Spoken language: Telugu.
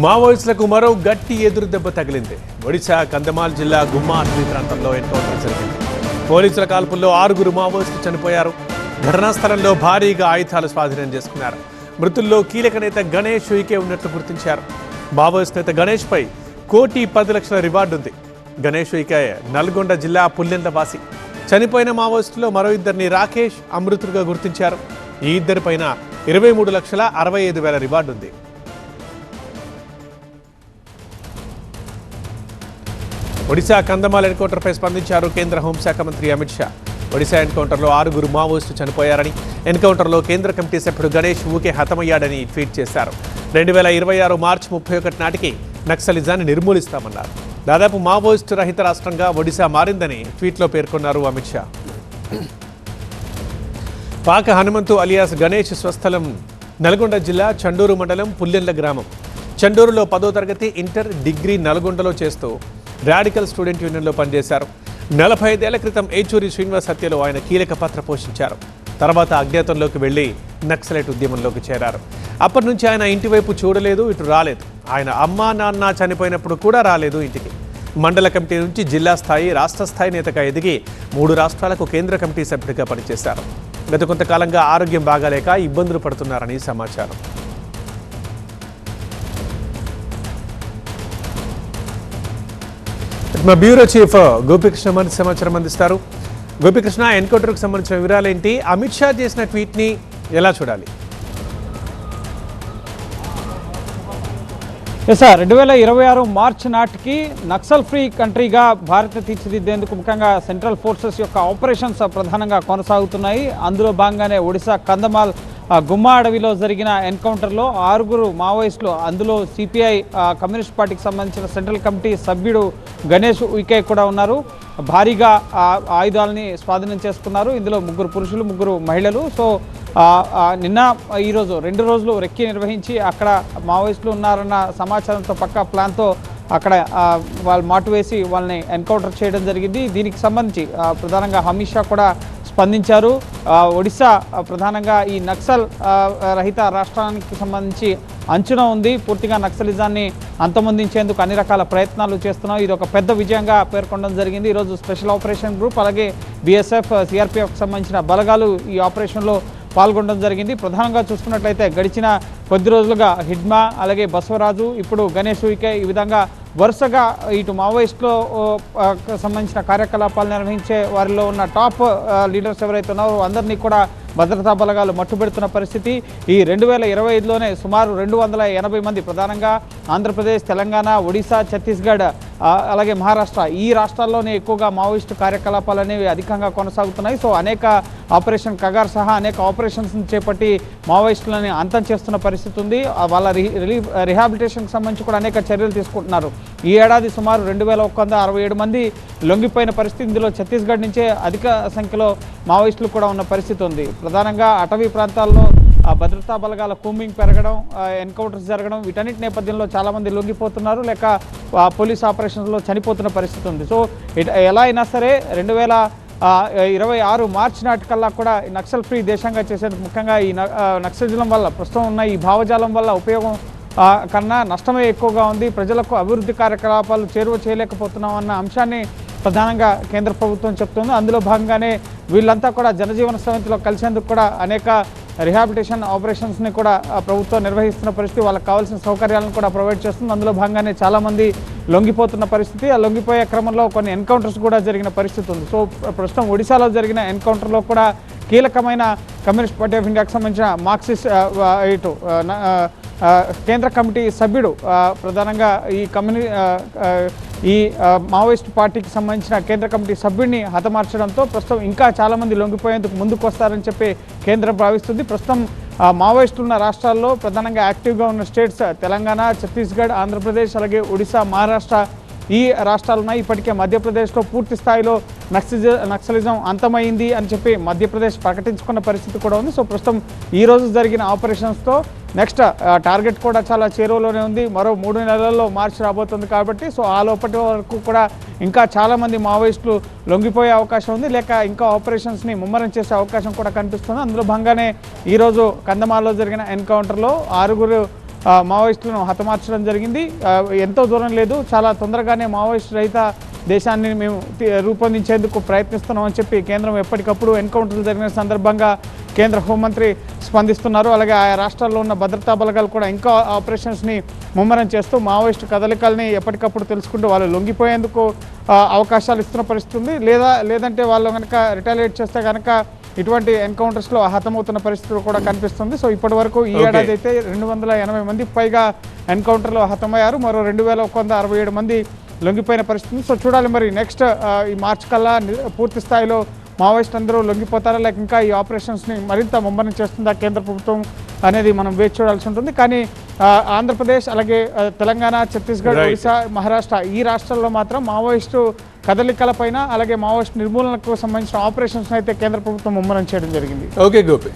మావోయిస్టులకు మరో గట్టి ఎదురు దెబ్బ తగిలింది. ఒడిశా కంధమాల్ జిల్లా గుమ్మా అటవీ ప్రాంతంలో ఎన్కౌంటర్ జరిగింది. పోలీసుల కాల్పుల్లో 6 మావోయిస్టులు చనిపోయారు. ఘటనా స్థలంలో భారీగా ఆయుధాలు స్వాధీనం చేసుకున్నారు. మృతుల్లో కీలక నేత గణేష్ ఉయికే ఉన్నట్లు గుర్తించారు. మావోయిస్టు నేత గణేష్ పై 1,10,00,000 రివార్డు ఉంది. గణేష్ ఉయికే నల్గొండ జిల్లా పుల్లెండ్ల వాసి. చనిపోయిన మావోయిస్టులో మరో ఇద్దరిని రాకేష్, అమృతుడుగా గుర్తించారు. ఈ ఇద్దరిపైన 23,65,000 రివార్డు ఉంది. ఒడిశా కంధమాల్ ఎన్కౌంటర్పై స్పందించారు కేంద్ర హోంశాఖ మంత్రి అమిత్ షా. ఒడిశా ఎన్కౌంటర్లో 6 మావోయిస్టులు చనిపోయారని, ఎన్కౌంటర్లో కేంద్ర కమిటీ సభ్యుడు గణేష్ ఊకే హతమయ్యాడని ట్వీట్ చేశారు. 2026 మార్చి 31 నాటికి నక్సలిజాన్ని నిర్మూలిస్తామన్నారు. దాదాపు మావోయిస్టు రహిత రాష్ట్రంగా ఒడిశా మారిందని ట్వీట్లో పేర్కొన్నారు అమిత్ షా. పాక హనుమంతు అలియాస్ గణేష్ స్వస్థలం నల్గొండ జిల్లా చండూరు మండలం పుల్లెండ్ల గ్రామం. చండూరులో 10వ తరగతి, ఇంటర్, డిగ్రీ నల్గొండలో చేస్తూ రాడికల్ స్టూడెంట్ యూనియన్లో పనిచేశారు. 45 ఏళ్ల క్రితం ఏచూరి శ్రీనివాస్ హత్యలో ఆయన కీలక పాత్ర పోషించారు. తర్వాత అజ్ఞాతంలోకి వెళ్లి నక్సలైట్ ఉద్యమంలోకి చేరారు. అప్పటి నుంచి ఆయన ఇంటి వైపు చూడలేదు, ఇటు రాలేదు. ఆయన అమ్మా నాన్న చనిపోయినప్పుడు కూడా రాలేదు ఇంటికి. మండల కమిటీ నుంచి జిల్లా స్థాయి, రాష్ట్ర స్థాయి నేతగా ఎదిగి 3 రాష్ట్రాలకు కేంద్ర కమిటీ సభ్యుడిగా పనిచేశారు. గత కొంతకాలంగా ఆరోగ్యం బాగాలేక ఇబ్బందులు పడుతున్నారని సమాచారం. మా బ్యూరో చీఫ్ గోపికృష్ణ మరింత సమాచారం అందిస్తారు. గోపికృష్ణ, ఎన్కౌంటర్కు సంబంధించిన వివరాలేంటి? అమిత్ షా చేసిన ట్వీట్ని ఎలా చూడాలి? సార్, 2026 మార్చి నాటికి నక్సల్ ఫ్రీ కంట్రీగా భారత్ని తీర్చిదిద్దేందుకు ముఖ్యంగా సెంట్రల్ ఫోర్సెస్ యొక్క ఆపరేషన్స్ ప్రధానంగా కొనసాగుతున్నాయి. అందులో భాగంగానే ఒడిశా కంధమాల్ గుమ్మా అడవిలో జరిగిన ఎన్కౌంటర్లో 6 మావోయిస్టులు, అందులో సిపిఐ కమ్యూనిస్ట్ పార్టీకి సంబంధించిన సెంట్రల్ కమిటీ సభ్యుడు గణేష్ ఉయికే కూడా ఉన్నారు. భారీగా ఆయుధాలని స్వాధీనం చేసుకున్నారు. ఇందులో 3 పురుషులు, 3 మహిళలు. సో నిన్న ఈరోజు 2 రోజులు రెక్కి నిర్వహించి అక్కడ మావోయిస్టులు ఉన్నారన్న సమాచారంతో పక్కా ప్లాన్తో అక్కడ వాళ్ళు మాటు వేసి వాళ్ళని ఎన్కౌంటర్ చేయడం జరిగింది. దీనికి సంబంధించి ప్రధానంగా అమిత్ షా కూడా స్పందించారు. ఒడిశా ప్రధానంగా ఈ నక్సల్ రహిత రాష్ట్రానికి సంబంధించి అంచున ఉంది. పూర్తిగా నక్సలిజాన్ని అంతమొందించేందుకు అన్ని రకాల ప్రయత్నాలు చేస్తున్నాం. ఇది ఒక పెద్ద విజయంగా పేర్కొనడం జరిగింది. ఈరోజు స్పెషల్ ఆపరేషన్ గ్రూప్, అలాగే బీఎస్ఎఫ్, సిఆర్పిఎఫ్కి సంబంధించిన బలగాలు ఈ ఆపరేషన్లో పాల్గొనడం జరిగింది. ప్రధానంగా చూసుకున్నట్లయితే గడిచిన కొద్ది రోజులుగా హిడ్మా, అలాగే బసవరాజు, ఇప్పుడు గణేష్ ఉయికే ఈ విధంగా వరుసగా ఇటు మావోయిస్టులో సంబంధించిన కార్యకలాపాలు నిర్వహించే వారిలో ఉన్న టాప్ లీడర్స్ ఎవరైతే ఉన్నారో అందరినీ కూడా భద్రతా బలగాలు మట్టుబెడుతున్న పరిస్థితి. ఈ 2025లోనే సుమారు 280 మంది, ప్రధానంగా ఆంధ్రప్రదేశ్, తెలంగాణ, ఒడిశా, ఛత్తీస్గఢ్, అలాగే మహారాష్ట్ర, ఈ రాష్ట్రాల్లోనే ఎక్కువగా మావోయిస్టు కార్యకలాపాలు అనేవి అధికంగా కొనసాగుతున్నాయి. సో అనేక ఆపరేషన్ కగార్ సహా అనేక ఆపరేషన్స్ని చేపట్టి మావోయిస్టులని అంతం చేస్తున్న పరిస్థితి ఉంది. వాళ్ళ రిహాబిలిటేషన్కి సంబంధించి కూడా అనేక చర్యలు తీసుకుంటున్నారు. ఈ ఏడాది సుమారు 2,167 మంది లొంగిపోయిన పరిస్థితి. ఇందులో ఛత్తీస్గఢ్ నుంచే అధిక సంఖ్యలో మావోయిస్టులు కూడా ఉన్న పరిస్థితి ఉంది. ప్రధానంగా అటవీ ప్రాంతాల్లో భద్రతా బలగాల కూంబింగ్ పెరగడం, ఎన్కౌంటర్స్ జరగడం, వీటన్నిటి నేపథ్యంలో చాలామంది లొంగిపోతున్నారు, లేక పోలీస్ ఆపరేషన్స్లో చనిపోతున్న పరిస్థితి ఉంది. సో ఎలా అయినా సరే 2026 మార్చి నాటికల్లా కూడా నక్సల్ ఫ్రీ దేశంగా చేసేందుకు, ముఖ్యంగా ఈ నక్సలిజం వల్ల ప్రస్తుతం ఉన్న ఈ భావజాలం వల్ల ఉపయోగం కన్నా నష్టమే ఎక్కువగా ఉంది. ప్రజలకు అభివృద్ధి కార్యకలాపాలు చేరువ చేయలేకపోతున్నాం అన్న అంశాన్ని ప్రధానంగా కేంద్ర ప్రభుత్వం చెప్తుంది. అందులో భాగంగానే వీళ్ళంతా కూడా జనజీవన సమితిలో కలిసేందుకు కూడా అనేక రిహాబిలిటేషన్ ఆపరేషన్స్ని కూడా ప్రభుత్వం నిర్వహిస్తున్న పరిస్థితి. వాళ్ళకి కావాల్సిన సౌకర్యాలను కూడా ప్రొవైడ్ చేస్తుంది. అందులో భాగంగానే చాలామంది లొంగిపోతున్న పరిస్థితి. ఆ లొంగిపోయే క్రమంలో కొన్ని ఎన్కౌంటర్స్ కూడా జరిగిన పరిస్థితి ఉంది. సో ప్రస్తుతం ఒడిశాలో జరిగిన ఎన్కౌంటర్లో కూడా కీలకమైన కమ్యూనిస్ట్ పార్టీ ఆఫ్ ఇండియాకి సంబంధించిన మార్క్సిస్ట్ ఇటు కేంద్ర కమిటీ సభ్యుడు, ప్రధానంగా ఈ మావోయిస్ట్ పార్టీకి సంబంధించిన కేంద్ర కమిటీ సభ్యుడిని హతమార్చడంతో ప్రస్తుతం ఇంకా చాలామంది లొంగిపోయేందుకు ముందుకు వస్తారని చెప్పి కేంద్రం భావిస్తుంది. ప్రస్తుతం మావోయిస్టులు ఉన్న రాష్ట్రాల్లో ప్రధానంగా యాక్టివ్గా ఉన్న స్టేట్స్ తెలంగాణ, ఛత్తీస్గఢ్, ఆంధ్రప్రదేశ్, అలాగే ఒడిశా, మహారాష్ట్ర, ఈ రాష్ట్రాలు ఉన్నాయి. ఇప్పటికే మధ్యప్రదేశ్లో పూర్తి స్థాయిలో నక్సలిజం అంతమైంది అని చెప్పి మధ్యప్రదేశ్ ప్రకటించుకున్న పరిస్థితి కూడా ఉంది. సో ప్రస్తుతం ఈరోజు జరిగిన ఆపరేషన్స్తో నెక్స్ట్ టార్గెట్ కూడా చాలా చేరువలోనే ఉంది. మరో 3 నెలల్లో మార్చి రాబోతుంది కాబట్టి సో ఆ లోపటి వరకు కూడా ఇంకా చాలామంది మావోయిస్టులు లొంగిపోయే అవకాశం ఉంది, లేక ఇంకా ఆపరేషన్స్ని ముమ్మరం చేసే అవకాశం కూడా కనిపిస్తుంది. అందులో భాగంగానే ఈరోజు కంధమాల్లో జరిగిన ఎన్కౌంటర్లో 6 మావోయిస్టులను హతమార్చడం జరిగింది. ఎంతో దూరం లేదు, చాలా తొందరగానే మావోయిస్ట్ రహిత దేశాన్ని మేము రూపొందించేందుకు ప్రయత్నిస్తున్నామని చెప్పి కేంద్రం ఎప్పటికప్పుడు ఎన్కౌంటర్లు జరిగిన సందర్భంగా కేంద్ర హోంమంత్రి స్పందిస్తున్నారు. అలాగే ఆయా రాష్ట్రాల్లో ఉన్న భద్రతా బలగాలు కూడా ఇంకా ఆపరేషన్స్ని ముమ్మరం చేస్తూ మావోయిస్టు కదలికల్ని ఎప్పటికప్పుడు తెలుసుకుంటూ వాళ్ళు లొంగిపోయేందుకు అవకాశాలు ఇస్తున్న పరిస్థితి ఉంది. లేదంటే వాళ్ళు కనుక రిటాలియేట్ చేస్తే కనుక ఇటువంటి ఎన్కౌంటర్స్లో హతమవుతున్న పరిస్థితులు కూడా కనిపిస్తుంది. సో ఇప్పటి వరకు ఈ ఏడాది అయితే 280 మందికి పైగా ఎన్కౌంటర్లో హతమయ్యారు. మరో 2167 మంది లొంగిపోయిన పరిస్థితి. సో చూడాలి మరి నెక్స్ట్ ఈ మార్చ్ కల్లా పూర్తి స్థాయిలో మావోయిస్ట్ అందరూ లొంగిపోతారా, లేక ఇంకా ఈ ఆపరేషన్స్ని మరింత ముమ్మరం చేస్తుందా కేంద్ర ప్రభుత్వం అనేది మనం వేచి చూడాల్సి ఉంటుంది. కానీ ఆంధ్రప్రదేశ్, అలాగే తెలంగాణ, ఛత్తీస్గఢ్, ఒడిశా, మహారాష్ట్ర ఈ రాష్ట్రాల్లో మాత్రం మావోయిస్టు కదలికలపైన అలాగే మావోయిస్ట్ నిర్మూలనకు సంబంధించిన ఆపరేషన్స్ అయితే కేంద్ర ప్రభుత్వం ముమ్మరం చేయడం జరిగింది. ఓకే గోపి.